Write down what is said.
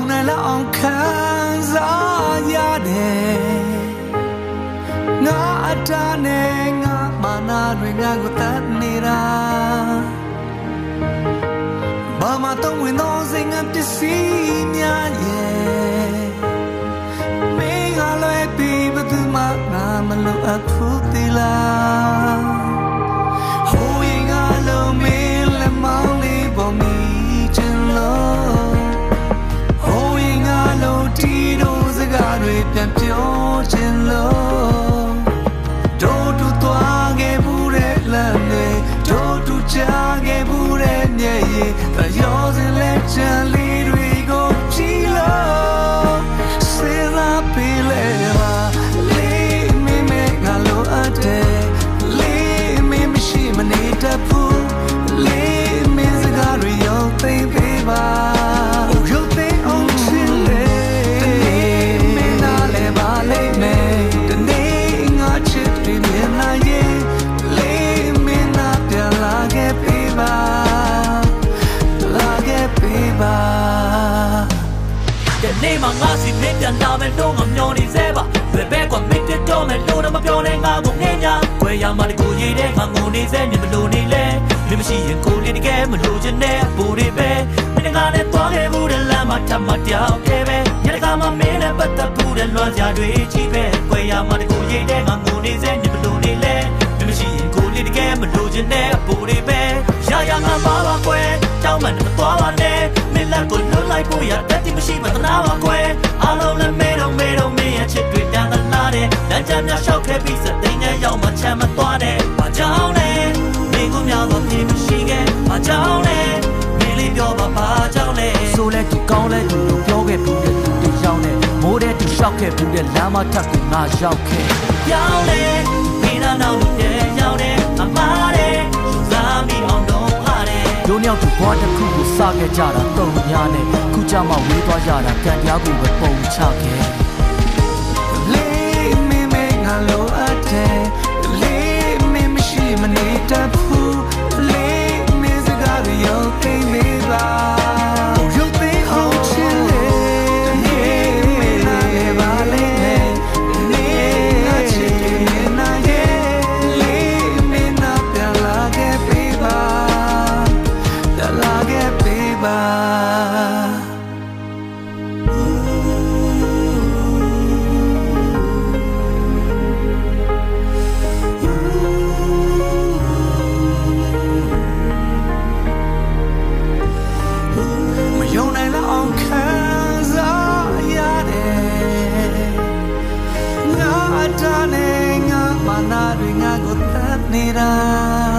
用来了အောင်ခံစားရတယ်ငါအတားနဲ့ငါမာနာတွေငါကိုတတ်နေတာဘာမှတော့ဝင်တော့စိတ်ငါပစ္စည်းများရဲ့မင်းကလည်းပြီးဘသူမှငါမလိုအပ်ဘူးသီလားဟိုရင်ကလုံးမင်းလက်မောင်းလေးပေါ်မီချင်လို့ဟိုရင်ကလုံးတီတို့စကားတွေပြန်ပြောချင်လို့တို့တူသွားခဲ့ဘူးတဲ့လမ်းတွေတို့တူချခဲ့ဘူးတဲ့မျက်ရည်တရောစင်လက်ချမ်းလေးတွေကိုကြည့်လို့စေလာပေးလေပါလေးမင်းမဲငါလိုအပ်တယ်လေးမင်းမရှိမနေတတ်ဘူးလေးမင်းစကားတွေရောသိပေးပါရုပ်သိအောင်ချင်လေတနေ့မင်းနာလဲပါလိမ့်မယ်တနေ့ငါချစ်တွေမြင်လာရင်လေးမင်းနာပြန်လာခဲ့ပေးပါလာခဲ့ပေးပါတဲ့နေ့မှာငါစီမင်းပြန်လာမယ်လို့ငါမျောနေစေပါဘယ်ဘက်ကမင်းတက်တော့မယ်လို့တော့မပြောနဲ့ငါကိုငဲ့ညာွယ်ရမှာတကူရေးတဲ့ငါငုံနေစေမြင်မလို့နေလဲမင်းမရှိရင်ကိုလေးတကယ်မလို့ချင်တဲ့ဘူတွေပဲမင်းကလည်းသွားခဲ့ဘူးတဲ့လမ်းမှာထပ်မတောက်ခဲ့ပဲညတကမှမင်းနဲ့ပတ်သက်ဘူးတဲ့လွမ်းစရာတွေကြီးပဲွယ်ရမှာတကူရေးတဲ့ငါငုံနေစေမြင်မလို့နေလဲမင်းမရှိရင်ကိုလေးတကယ်မလို့ချင်တဲ့ဘူတွေပဲရရငါပါပါကွယ်တောင်းမှမသွားပါနဲ့မင်းလက်ကိုလွတ်လိုက်ဖို့ရတတ်တိမရှိမသနာပါကွယ်အားလုံးလည်းမဲတော့မင်းရဲ့ချစ်တွေတန်တနာတဲ့လမ်းကြမ်းများလျှောက်ခဲ့ပြီးစသိန်းနဲ့ရောက်မှချမ်းမသွားတဲ့ဘာကြောင့်လဲမင်းကိုများတော့ပြင်မရှိခဲ့ဘာကြောင့်လဲမင်းလေးပြောပါဘာကြောင့်လဲဆိုလဲသူကောင်းလဲသူတို့ပြောခဲ့ဘူးတဲ့သူတွေရောက်နေမိုးတဲ့သူလျှောက်ခဲ့ဘူးတဲ့လမ်းမထပ်ကိုငါရောက်ခဲ့ပြောင်းလဲမင်းနောက်လို့ရောက်နေအမားတဲ့စားပြီးအောင်တော့ဟာတဲ့တို့မြောက်သူဘွားတစ်ခုကိုစခဲ့ကြတာတုံညာနဲ့ခုကြမှာဝေးသွားကြတာကံတရားကိုပဲပုံချခဲ့လေးမင်းမငါလိုအပ်တယ်လေးမင်းမရှိမနေတတ်ဘူးလေးမင်းစကားတွေရောသိနေပါရုပ်သိအောင်ချင်လေလေးမင်းနာလေပါလေလေးငါချစ်နေနာရဲ့လေးမင်းနာပြန်လာခဲ့ပေးပါပြန်လာခဲ့ပေးပါနေတာ